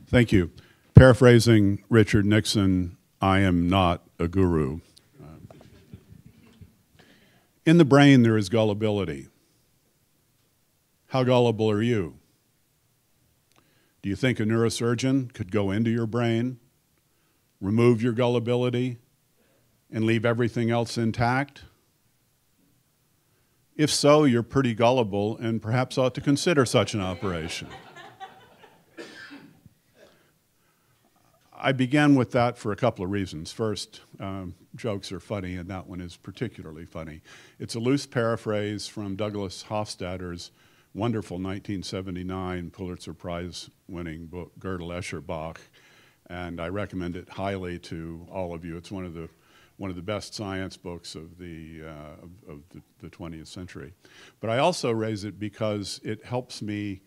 Thank you. Paraphrasing Richard Nixon, I am not a guru. In the brain, there is gullibility. How gullible are you? Do you think a neurosurgeon could go into your brain, remove your gullibility, and leave everything else intact? If so, you're pretty gullible and perhaps ought to consider such an operation. I began with that for a couple of reasons. First, jokes are funny, and that one is particularly funny. It's a loose paraphrase from Douglas Hofstadter's wonderful 1979 Pulitzer Prize-winning book, Gödel Escher Bach, and I recommend it highly to all of you. It's one of the best science books of the 20th century. But I also raise it because it helps me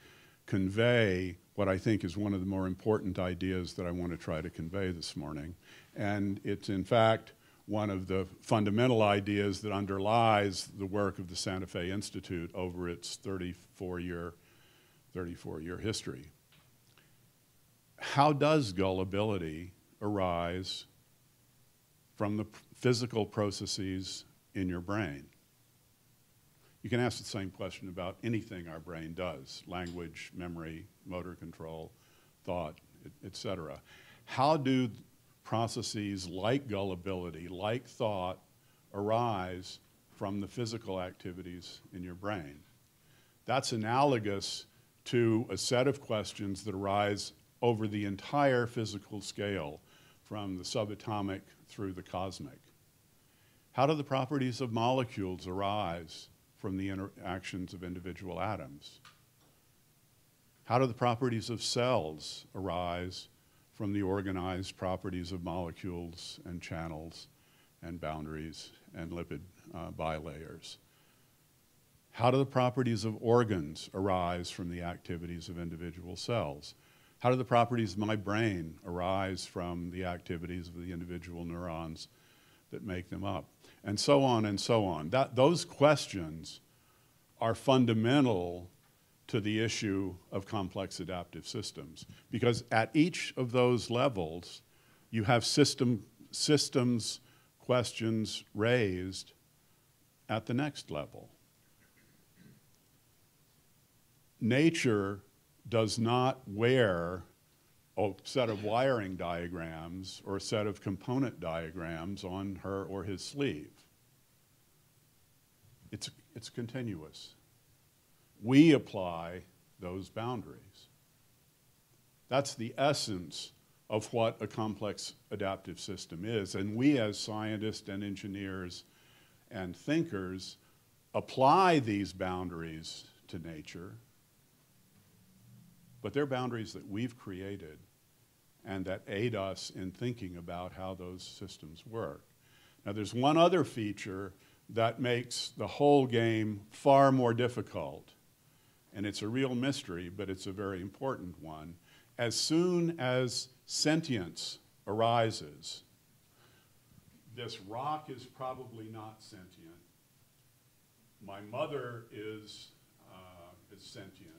convey what I think is one of the more important ideas that I want to try to convey this morning. And it's in fact one of the fundamental ideas that underlies the work of the Santa Fe Institute over its 34-year history. How does gullibility arise from the physical processes in your brain? You can ask the same question about anything our brain does: language, memory, motor control, thought, etc. How do processes like gullibility, like thought, arise from the physical activities in your brain? That's analogous to a set of questions that arise over the entire physical scale, from the subatomic through the cosmic. How do the properties of molecules arise from the interactions of individual atoms? How do the properties of cells arise from the organized properties of molecules and channels and boundaries and lipid bilayers? How do the properties of organs arise from the activities of individual cells? How do the properties of my brain arise from the activities of the individual neurons that make them up? And so on and so on. Those questions are fundamental to the issue of complex adaptive systems, because at each of those levels, you have systems questions raised at the next level. Nature does not wear a set of wiring diagrams or a set of component diagrams on her or his sleeve. It's continuous. We apply those boundaries. That's the essence of what a complex adaptive system is. And we as scientists and engineers and thinkers apply these boundaries to nature, but they're boundaries that we've created and that aid us in thinking about how those systems work. Now, there's one other feature that makes the whole game far more difficult, and it's a real mystery, but it's a very important one. As soon as sentience arises, this rock is probably not sentient. My mother is sentient.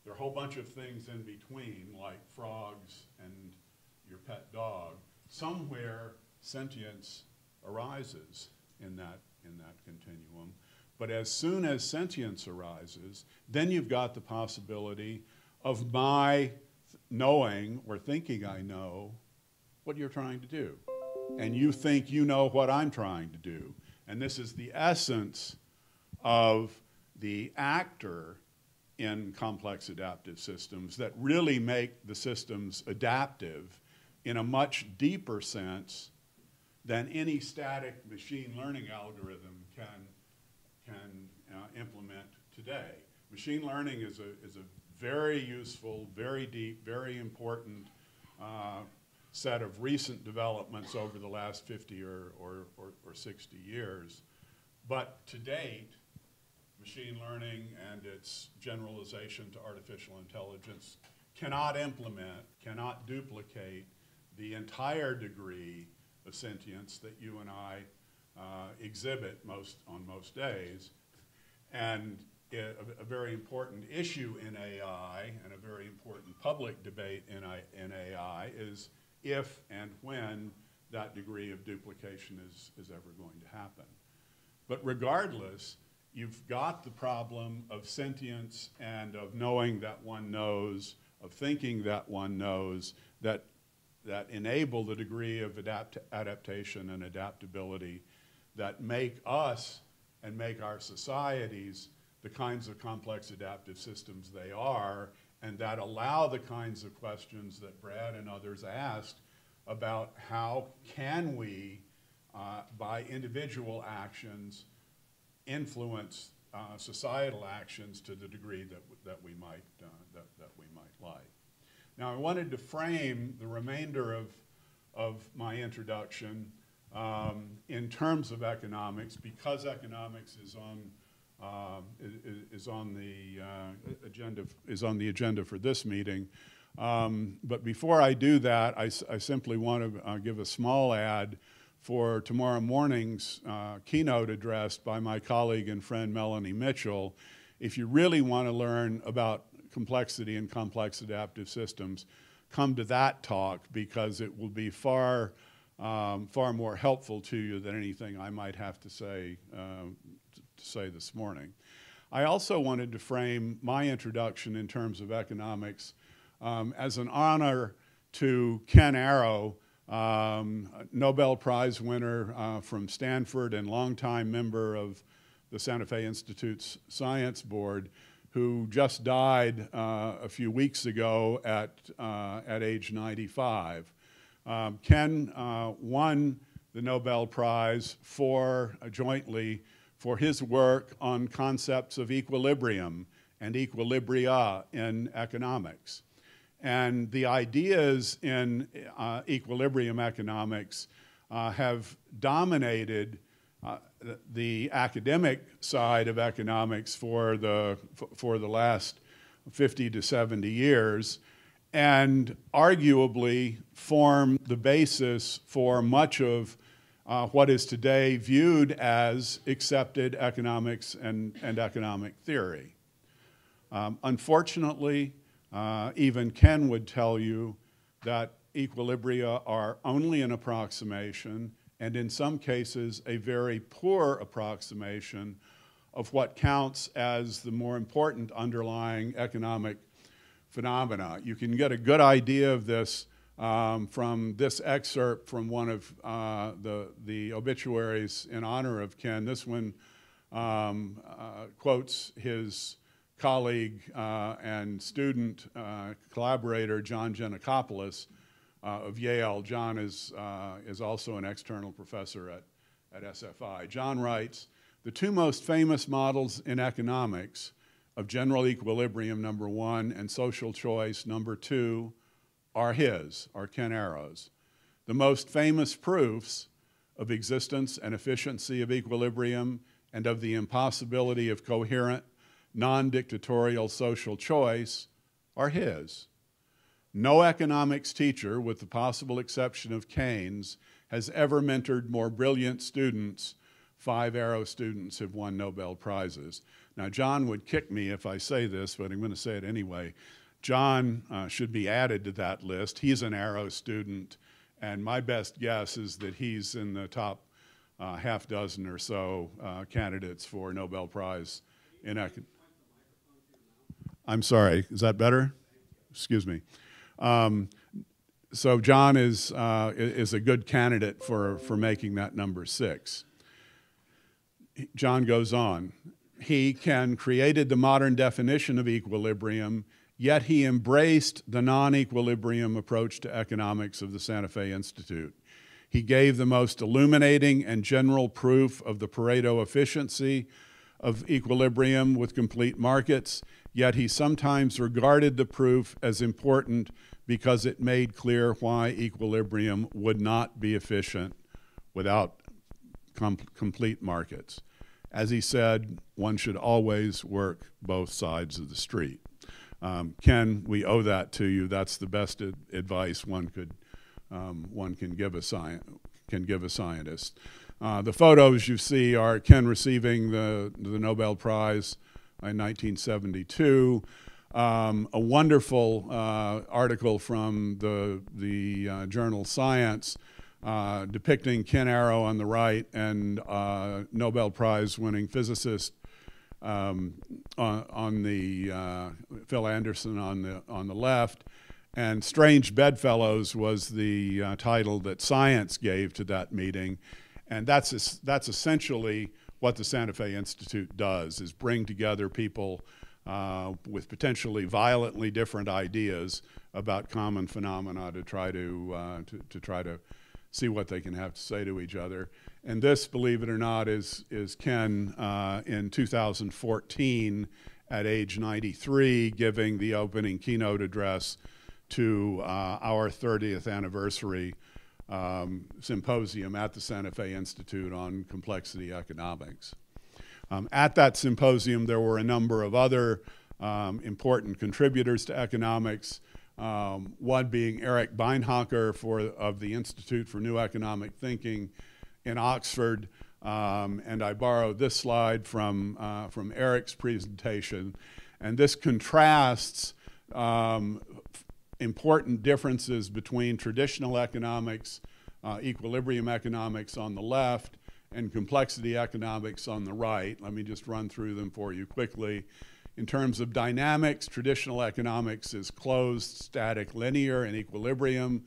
There are a whole bunch of things in between, like frogs and your pet dog. Somewhere sentience arises in that continuum. But as soon as sentience arises, then you've got the possibility of my knowing or thinking I know what you're trying to do. And you think you know what I'm trying to do. And this is the essence of the actor in complex adaptive systems that really make the systems adaptive in a much deeper sense than any static machine learning algorithm can implement today. Machine learning is a very useful, very deep, very important set of recent developments over the last 50 or 60 years. But to date, machine learning and its generalization to artificial intelligence cannot implement, cannot duplicate the entire degree of sentience that you and I exhibit on most days. And a very important issue in AI and a very important public debate in AI is if and when that degree of duplication is ever going to happen. But regardless, you've got the problem of sentience and of knowing that one knows, of thinking that one knows, that enable the degree of adaptation and adaptability that make us and make our societies the kinds of complex adaptive systems they are, and that allow the kinds of questions that Brad and others asked about how can we, by individual actions, influence societal actions to the degree that we might like. Now, I wanted to frame the remainder of my introduction in terms of economics, because economics is on the agenda for this meeting. But before I do that, I simply want to give a small ad for tomorrow morning's keynote address by my colleague and friend Melanie Mitchell. If you really want to learn about complexity and complex adaptive systems, come to that talk, because it will be far more helpful to you than anything I might have to say this morning. I also wanted to frame my introduction in terms of economics as an honor to Ken Arrow, Nobel Prize winner from Stanford and longtime member of the Santa Fe Institute's Science Board, who just died a few weeks ago at age 95. Ken won the Nobel Prize jointly for his work on concepts of equilibrium and equilibria in economics. And the ideas in equilibrium economics have dominated the academic side of economics for the last 50 to 70 years, and arguably form the basis for much of what is today viewed as accepted economics and economic theory. Unfortunately, even Ken would tell you that equilibria are only an approximation, and in some cases a very poor approximation of what counts as the more important underlying economic phenomena. You can get a good idea of this from this excerpt from one of the obituaries in honor of Ken. This one quotes his colleague and student collaborator John Genikopoulos of Yale. John is also an external professor at SFI. John writes, "The two most famous models in economics of general equilibrium, number one, and social choice, number two, are Ken Arrow's. The most famous proofs of existence and efficiency of equilibrium and of the impossibility of coherent, non-dictatorial social choice are his. No economics teacher, with the possible exception of Keynes, has ever mentored more brilliant students. 5 Arrow students have won Nobel Prizes." Now, John would kick me if I say this, but I'm going to say it anyway. John should be added to that list. He's an Arrow student, and my best guess is that he's in the top half dozen or so candidates for Nobel Prize in economics. I'm sorry, is that better? Excuse me. So John is a good candidate for making that number 6. John goes on. He, Ken, created the modern definition of equilibrium, yet he embraced the non-equilibrium approach to economics of the Santa Fe Institute. He gave the most illuminating and general proof of the Pareto efficiency of equilibrium with complete markets, yet he sometimes regarded the proof as important because it made clear why equilibrium would not be efficient without complete markets. As he said, one should always work both sides of the street. Ken, we owe that to you. That's the best advice one can give a scientist. The photos you see are Ken receiving the Nobel Prize in 1972. A wonderful article from the journal Science depicting Ken Arrow on the right and Nobel Prize winning physicist on the Phil Anderson on the left, and Strange Bedfellows was the title that Science gave to that meeting, and that's essentially what the Santa Fe Institute does: is bring together people with potentially violently different ideas about common phenomena to try to see what they can have to say to each other. And this, believe it or not, is Ken in 2014 at age 93 giving the opening keynote address to our 30th anniversary symposium at the Santa Fe Institute on complexity economics. At that symposium, there were a number of other important contributors to economics, one being Eric Beinhocker of the Institute for New Economic Thinking in Oxford, and I borrowed this slide from Eric's presentation, and this contrasts important differences between traditional economics, equilibrium economics on the left, and complexity economics on the right. Let me just run through them for you quickly. In terms of dynamics, traditional economics is closed, static, linear, and equilibrium.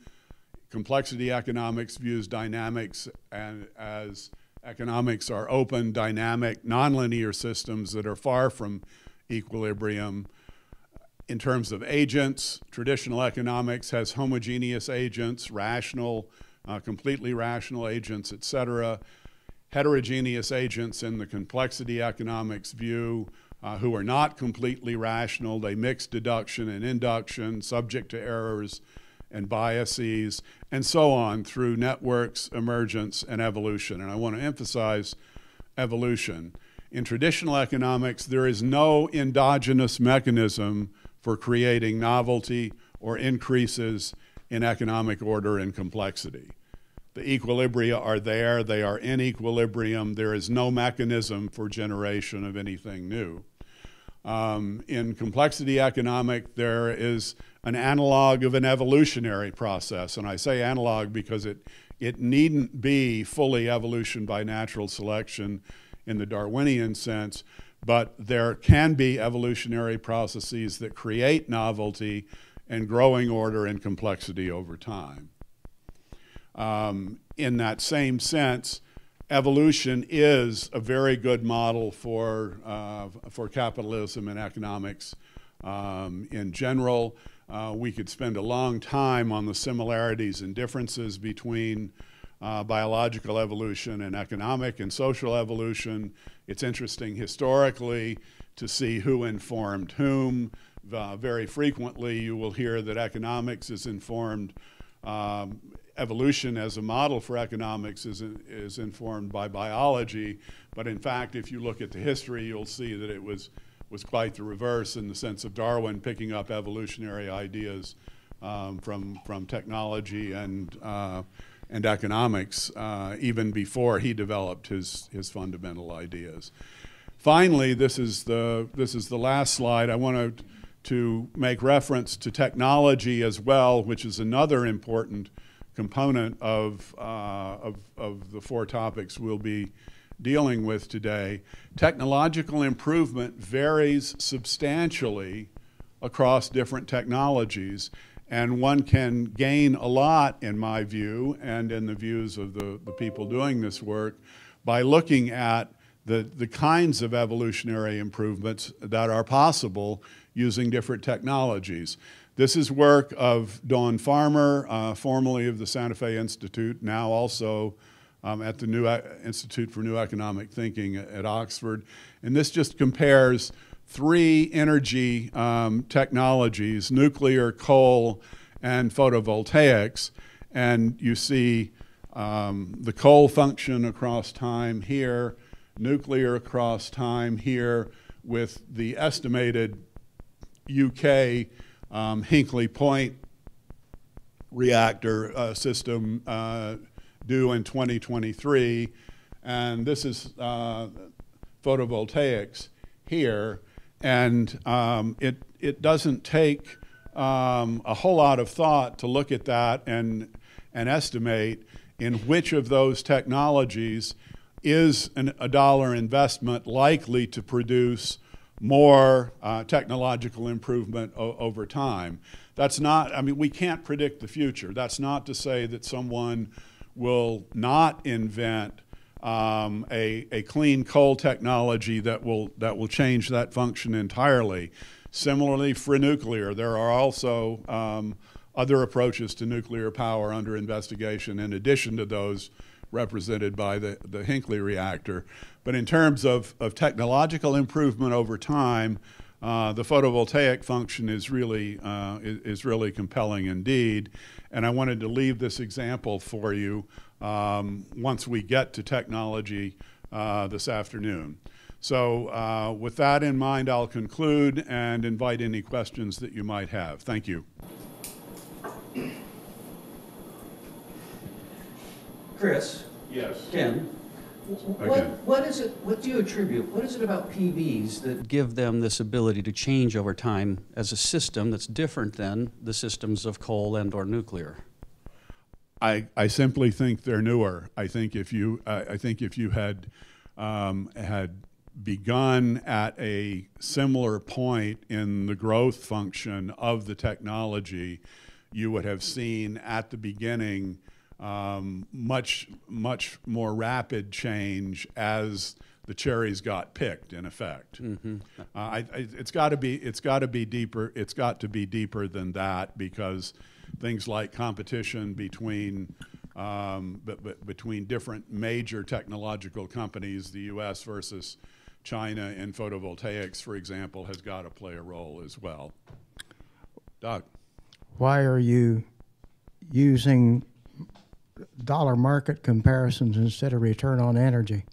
Complexity economics views dynamics as economics are open, dynamic, nonlinear systems that are far from equilibrium. In terms of agents, traditional economics has homogeneous agents, rational, completely rational agents, etc. Heterogeneous agents in the complexity economics view who are not completely rational. They mix deduction and induction, subject to errors and biases, and so on through networks, emergence, and evolution. And I want to emphasize evolution. In traditional economics, there is no endogenous mechanism for creating novelty or increases in economic order and complexity. The equilibria are there, they are in equilibrium, there is no mechanism for generation of anything new. In complexity economic, there is an analog of an evolutionary process, and I say analog because it needn't be fully evolution by natural selection in the Darwinian sense, but there can be evolutionary processes that create novelty and growing order and complexity over time. In that same sense, evolution is a very good model for capitalism and economics in general. We could spend a long time on the similarities and differences between biological evolution and economic and social evolution. It's interesting historically to see who informed whom. Very frequently you will hear that economics is informed, evolution as a model for economics is informed by biology, but in fact if you look at the history you'll see that it was quite the reverse in the sense of Darwin picking up evolutionary ideas from technology and economics even before he developed his fundamental ideas. Finally, this is the last slide. I want to make reference to technology as well, which is another important component of the four topics we'll be dealing with today. Technological improvement varies substantially across different technologies, and one can gain a lot, in my view, and in the views of the people doing this work, by looking at the kinds of evolutionary improvements that are possible using different technologies. This is work of Dawn Farmer, formerly of the Santa Fe Institute, now also at the Institute for New Economic Thinking at Oxford. And this just compares three energy technologies, nuclear, coal, and photovoltaics. And you see the coal function across time here, nuclear across time here, with the estimated UK Hinkley Point reactor system due in 2023, and this is photovoltaics here. it doesn't take a whole lot of thought to look at that and estimate in which of those technologies is a dollar investment likely to produce more technological improvement over time. That's not, I mean, we can't predict the future. That's not to say that someone will not invent a clean coal technology that will change that function entirely. Similarly, for nuclear, there are also other approaches to nuclear power under investigation in addition to those represented by the Hinckley reactor. But in terms of technological improvement over time, the photovoltaic function is really compelling indeed. And I wanted to leave this example for you once we get to technology this afternoon. So with that in mind, I'll conclude and invite any questions that you might have. Thank you. Chris? Yes. Ken? What is it, what do you attribute, what is it about PVs that give them this ability to change over time as a system that's different than the systems of coal and or nuclear? I simply think they're newer. I think if you had begun at a similar point in the growth function of the technology, you would have seen at the beginning much more rapid change as the cherries got picked, in effect. Mm-hmm. It's got to be deeper. It's got to be deeper than that, because things like competition between different major technological companies, the U.S. versus China in photovoltaics, for example, has got to play a role as well. Doug. Why are you using dollar market comparisons instead of return on energy?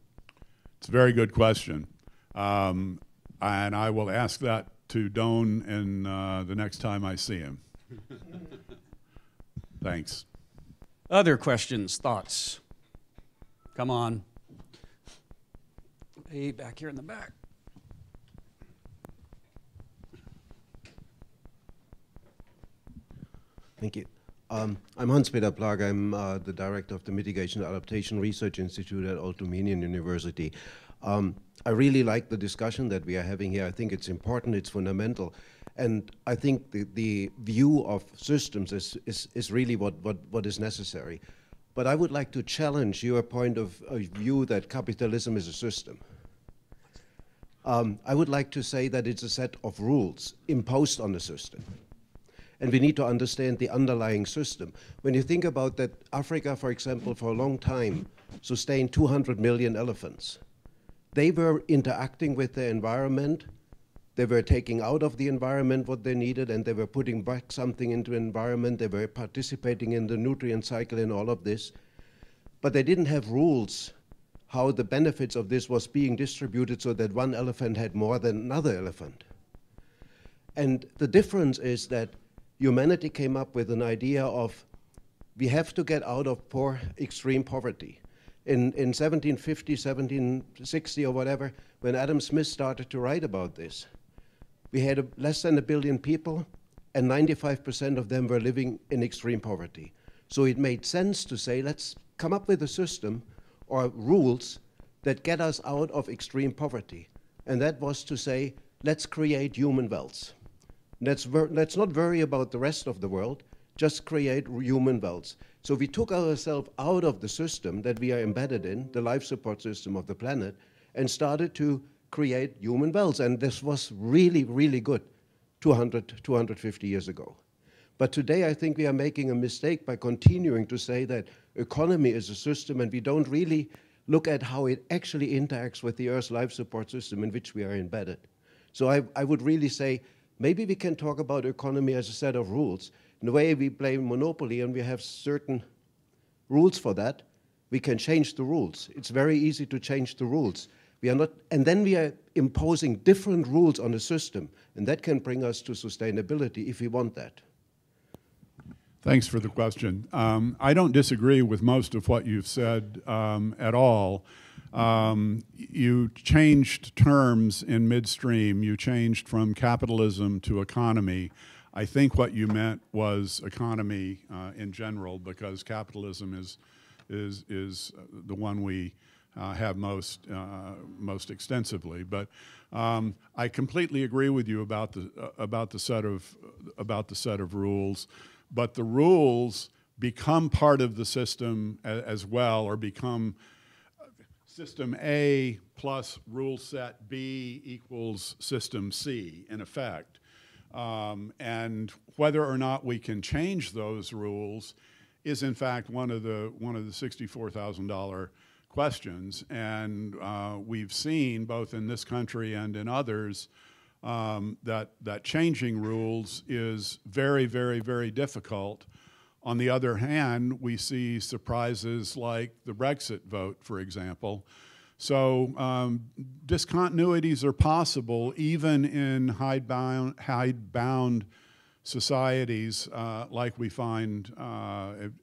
It's a very good question. And I will ask that to Doan in the next time I see him. Thanks. Other questions, thoughts? Come on. Hey, back here in the back. Thank you. I'm Hans-Peter Plag. I'm the director of the Mitigation and Adaptation Research Institute at Old Dominion University. I really like the discussion that we are having here. I think it's important, it's fundamental. And I think the view of systems is really what is necessary. But I would like to challenge your point of view that capitalism is a system. I would like to say that it's a set of rules imposed on the system. And we need to understand the underlying system. When you think about that, Africa, for example, for a long time sustained 200 million elephants. They were interacting with the environment. They were taking out of the environment what they needed, and they were putting back something into the environment. They were participating in the nutrient cycle and all of this. But they didn't have rules how the benefits of this was being distributed so that one elephant had more than another elephant. And the difference is that humanity came up with an idea of we have to get out of extreme poverty. In 1750, 1760 or whatever, when Adam Smith started to write about this, we had less than 1 billion people, and 95% of them were living in extreme poverty. So it made sense to say, let's come up with a system or rules that get us out of extreme poverty. And that was to say, let's create human wealth. Let's not worry about the rest of the world, just create human wealth. So we took ourselves out of the system that we are embedded in, the life support system of the planet, and started to create human wealth. And this was really, really good 250 years ago. But today I think we are making a mistake by continuing to say that economy is a system, and we don't really look at how it actually interacts with the Earth's life support system in which we are embedded. So I would really say, maybe we can talk about economy as a set of rules. In the way we play Monopoly and we have certain rules for that, we can change the rules. It's very easy to change the rules. We are not, and then we are imposing different rules on the system, and that can bring us to sustainability if we want that. Thanks for the question. I don't disagree with most of what you've said at all. You changed terms in midstream. You changed from capitalism to economy. I think what you meant was economy in general, because capitalism is the one we have most extensively. But I completely agree with you about the set of rules. But the rules become part of the system as well, or become system A plus rule set B equals system C in effect. And whether or not we can change those rules is in fact one of the $64,000 questions. And we've seen both in this country and in others that changing rules is very, very, very difficult. On the other hand, we see surprises like the Brexit vote, for example. So discontinuities are possible even in hidebound societies like we find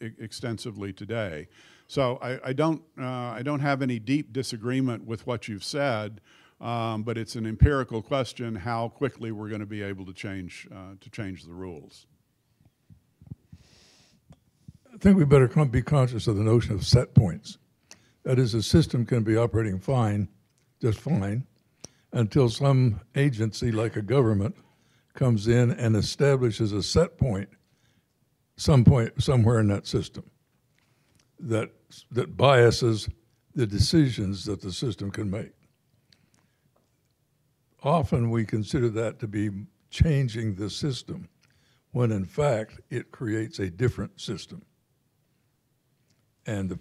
extensively today. So I don't have any deep disagreement with what you've said, but it's an empirical question how quickly we're going to be able to change the rules. I think we better be conscious of the notion of set points. That is, a system can be operating fine, just fine, until some agency like a government comes in and establishes a set point, somewhere in that system that biases the decisions that the system can make. Often we consider that to be changing the system, when in fact it creates a different system. And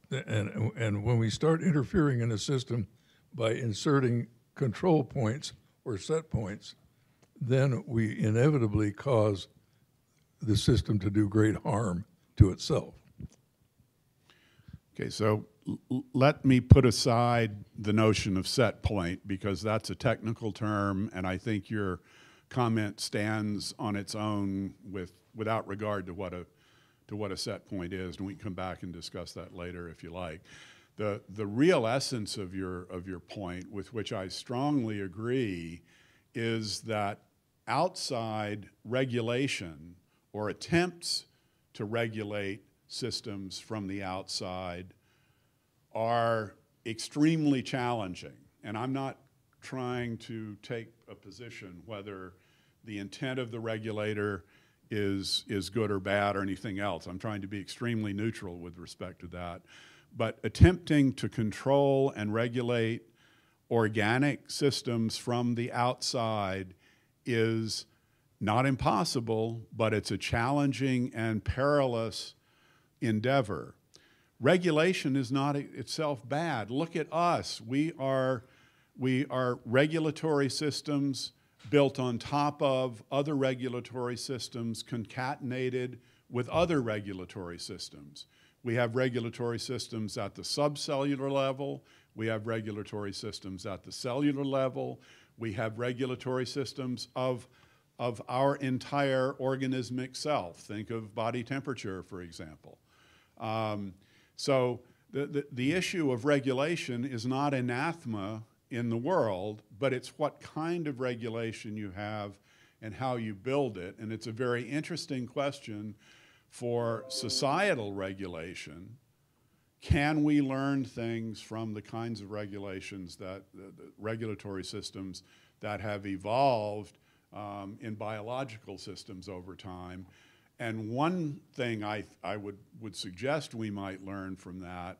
when we start interfering in a system by inserting control points or set points, then we inevitably cause the system to do great harm to itself. Okay, so let me put aside the notion of set point, because that's a technical term, and I think your comment stands on its own without regard to what a set point is, and we can come back and discuss that later if you like. The real essence of your point, with which I strongly agree, is that outside regulation or attempts to regulate systems from the outside are extremely challenging. And I'm not trying to take a position whether the intent of the regulator is good or bad or anything else. I'm trying to be extremely neutral with respect to that. But attempting to control and regulate organic systems from the outside is not impossible, but it's a challenging and perilous endeavor. Regulation is not itself bad. Look at us. We are regulatory systems built on top of other regulatory systems, concatenated with other regulatory systems. We have regulatory systems at the subcellular level. We have regulatory systems at the cellular level. We have regulatory systems of our entire organismic self. Think of body temperature, for example. So the issue of regulation is not anathema in the world, but it's what kind of regulation you have and how you build it. And it's a very interesting question for societal regulation. Can we learn things from the kinds of regulations that the regulatory systems that have evolved in biological systems over time? And one thing I would suggest we might learn from that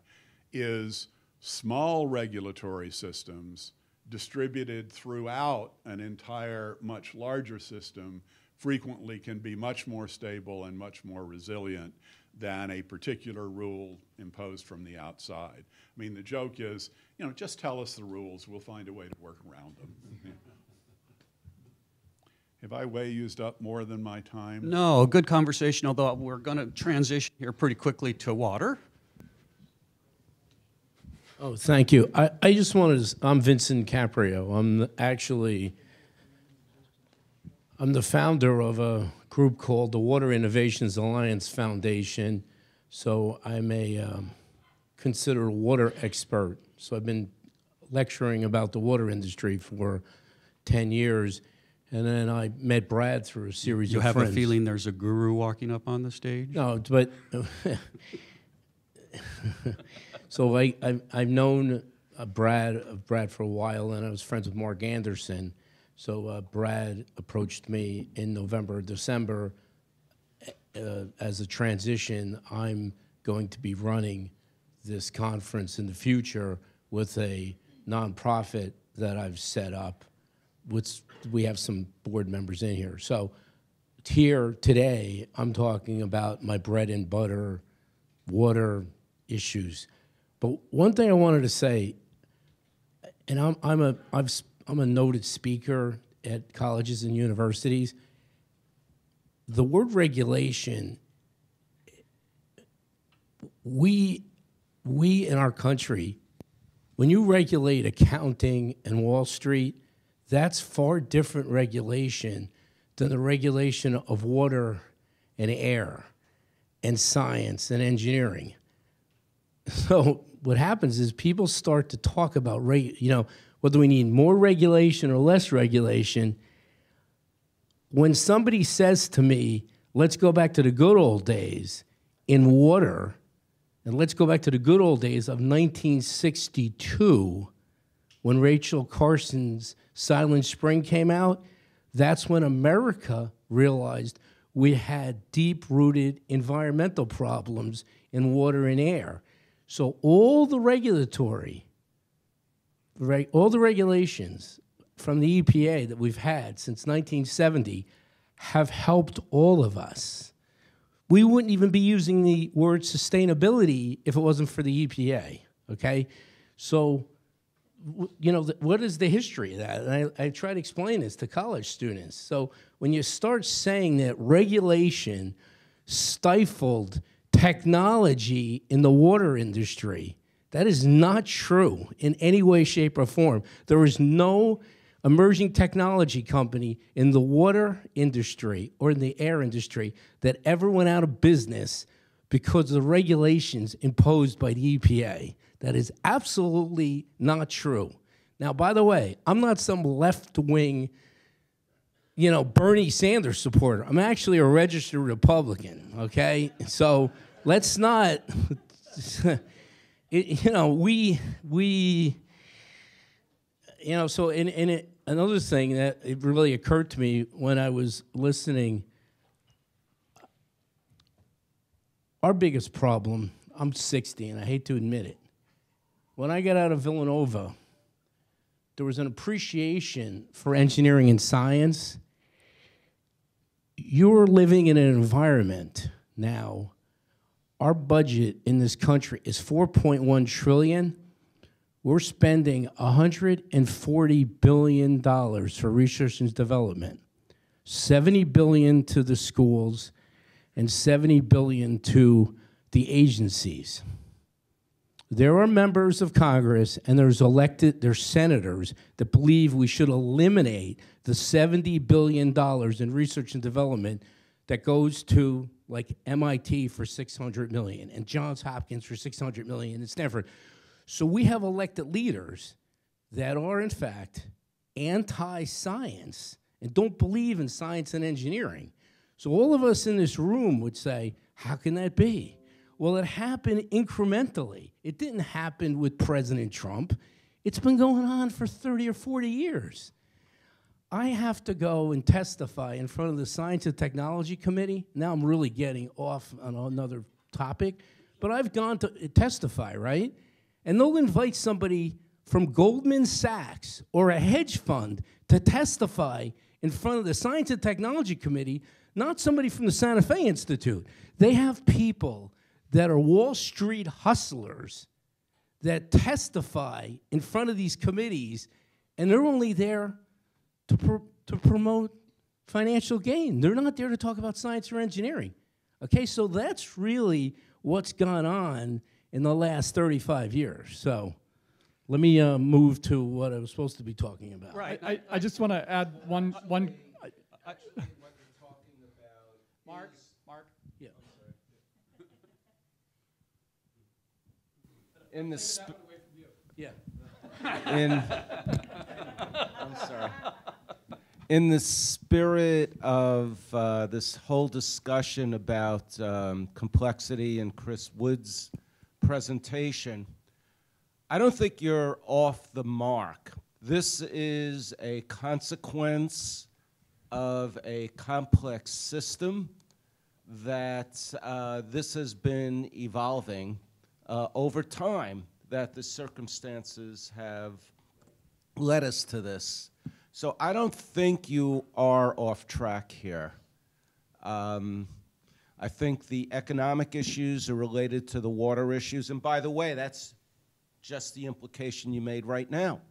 is small regulatory systems distributed throughout an entire much larger system frequently can be much more stable and much more resilient than a particular rule imposed from the outside. I mean, the joke is, just tell us the rules, we'll find a way to work around them. Have I way used up more than my time? No, good conversation, although we're going to transition here pretty quickly to water. Oh, thank you. I just wanted to, I'm Vincent Caprio. I'm the founder of a group called the Water Innovations Alliance Foundation, so I'm a considered water expert. So I've been lecturing about the water industry for 10 years. And then I met Brad through a series You of have friends. a feeling there's a guru walking up on the stage? No, but so I've known Brad for a while, and I was friends with Mark Anderson. So Brad approached me in November, December. As a transition, I'm going to be running this conference in the future with a nonprofit that I've set up. We have some board members in here. So here today, I'm talking about my bread and butter water issues. But one thing I wanted to say, and I'm a noted speaker at colleges and universities. The word regulation, we in our country, when you regulate accounting and Wall Street, that's far different regulation than the regulation of water and air and science and engineering. So what happens is people start to talk about, whether we need more regulation or less regulation. When somebody says to me, let's go back to the good old days in water, and let's go back to the good old days of 1962, when Rachel Carson's Silent Spring came out, that's when America realized we had deep-rooted environmental problems in water and air. So all the regulations from the EPA that we've had since 1970 have helped all of us. We wouldn't even be using the word sustainability if it wasn't for the EPA, okay? So, what is the history of that? And I try to explain this to college students. So when you start saying that regulation stifled technology in the water industry, that is not true in any way, shape, or form. There is no emerging technology company in the water industry or in the air industry that ever went out of business because of the regulations imposed by the EPA. That is absolutely not true. Now, by the way, I'm not some left-wing, Bernie Sanders supporter. I'm actually a registered Republican, okay? So let's not, so another thing that it really occurred to me when I was listening, our biggest problem, I'm 60 and I hate to admit it, when I got out of Villanova, there was an appreciation for engineering and science. You're living in an environment now. Our budget in this country is $4.1 trillion. We're spending $140 billion for research and development, $70 billion to the schools, and $70 billion to the agencies. There are members of Congress and there's senators that believe we should eliminate the $70 billion in research and development that goes to like MIT for $600 million and Johns Hopkins for $600 million and Stanford. So we have elected leaders that are in fact anti-science and don't believe in science and engineering. So all of us in this room would say, how can that be? Well, it happened incrementally. It didn't happen with President Trump. It's been going on for 30 or 40 years. I have to go and testify in front of the Science and Technology Committee. Now I'm really getting off on another topic, but I've gone to testify, right? And they'll invite somebody from Goldman Sachs or a hedge fund to testify in front of the Science and Technology Committee, not somebody from the Santa Fe Institute. They have people that are Wall Street hustlers that testify in front of these committees, and they're only there to promote financial gain. They're not there to talk about science or engineering. Okay, so that's really what's gone on in the last 35 years. So let me move to what I was supposed to be talking about. Right. I just want to add one. Mark. Yeah. In the Yeah. I'm sorry. In the spirit of this whole discussion about complexity and Chris Wood's presentation, I don't think you're off the mark. This is a consequence of a complex system that this has been evolving over time, that the circumstances have led us to this. So I don't think you are off track here. I think the economic issues are related to the water issues. And by the way, that's just the implication you made right now.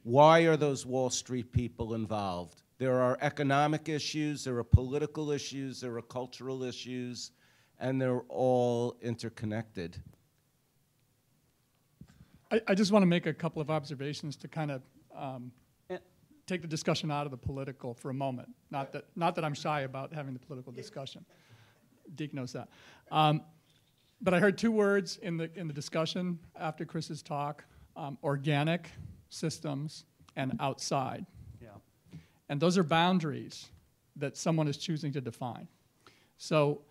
Why are those Wall Street people involved? There are economic issues, there are political issues, there are cultural issues, and they're all interconnected. I just want to make a couple of observations to kind of take the discussion out of the political for a moment. Not that I'm shy about having the political discussion. Deke knows that. But I heard two words in the discussion after Chris's talk: organic systems and outside. Yeah. And those are boundaries that someone is choosing to define. So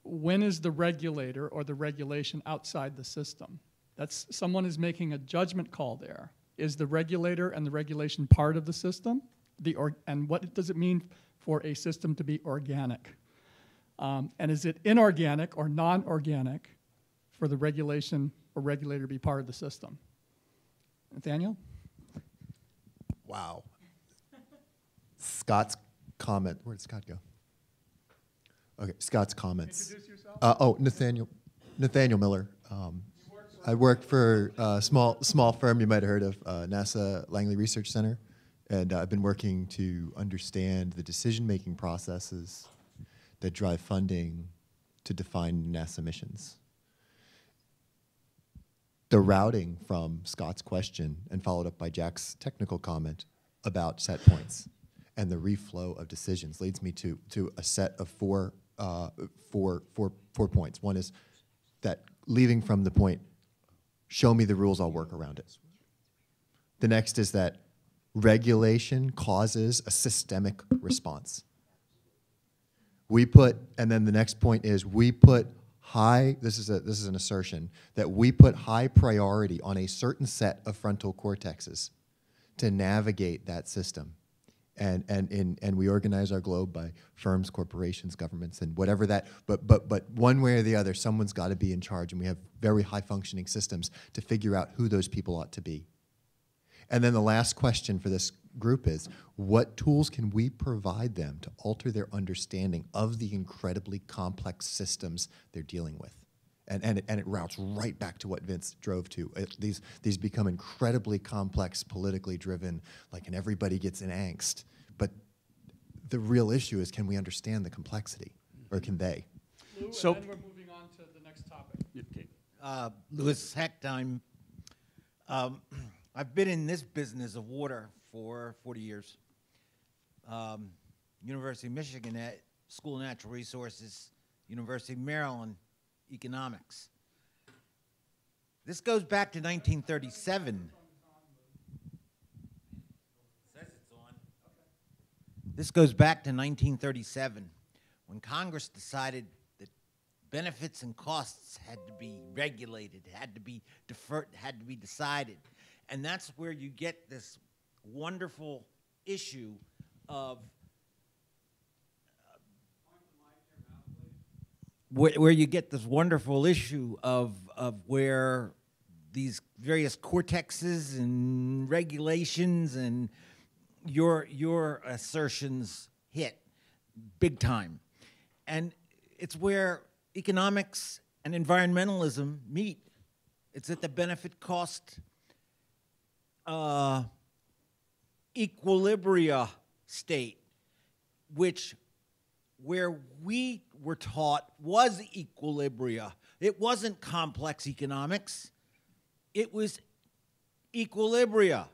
when is the regulator or the regulation outside the system? That's someone is making a judgment call there. Is the regulator and the regulation part of the system? And what does it mean for a system to be organic? And is it inorganic or non-organic for the regulation or regulator to be part of the system? Nathaniel? Wow. Scott's comment. Where did Scott go? Okay, Scott's comments. Introduce yourself. Nathaniel Miller. I worked for a small firm you might have heard of, NASA Langley Research Center, and I've been working to understand the decision-making processes that drive funding to define NASA missions. The routing from Scott's question and followed up by Jack's technical comment about set points and the reflow of decisions leads me to a set of four points. One is that leaving from the point, show me the rules, I'll work around it. The next is that regulation causes a systemic response. And then the next point is we put this is an assertion, that we put high priority on a certain set of frontal cortexes to navigate that system. And we organize our globe by firms, corporations, governments, and whatever that, but one way or the other, someone's got to be in charge, and we have very high functioning systems to figure out who those people ought to be. And then the last question for this group is, what tools can we provide them to alter their understanding of the incredibly complex systems they're dealing with? And it routes right back to what Vince drove to. These become incredibly complex, politically driven, and everybody gets in angst. But the real issue is, can we understand the complexity, or can they? Lou, So- and then we're moving on to the next topic. Okay. Louis Hecht, I've been in this business of water for 40 years. University of Michigan School of Natural Resources, University of Maryland Economics. This goes back to 1937. Says it's on. This goes back to 1937, when Congress decided that benefits and costs had to be regulated, had to be deferred, had to be decided. And that's where you get this wonderful issue of where you get this wonderful issue of where these various cortexes and regulations and your assertions hit big time. And it's where economics and environmentalism meet. It's at the benefit cost equilibria state, where we were taught was equilibria. It wasn't complex economics. It was equilibria.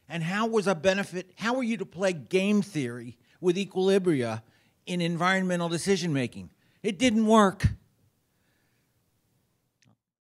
And how was a benefit, how are you to play game theory with equilibria in environmental decision making? It didn't work.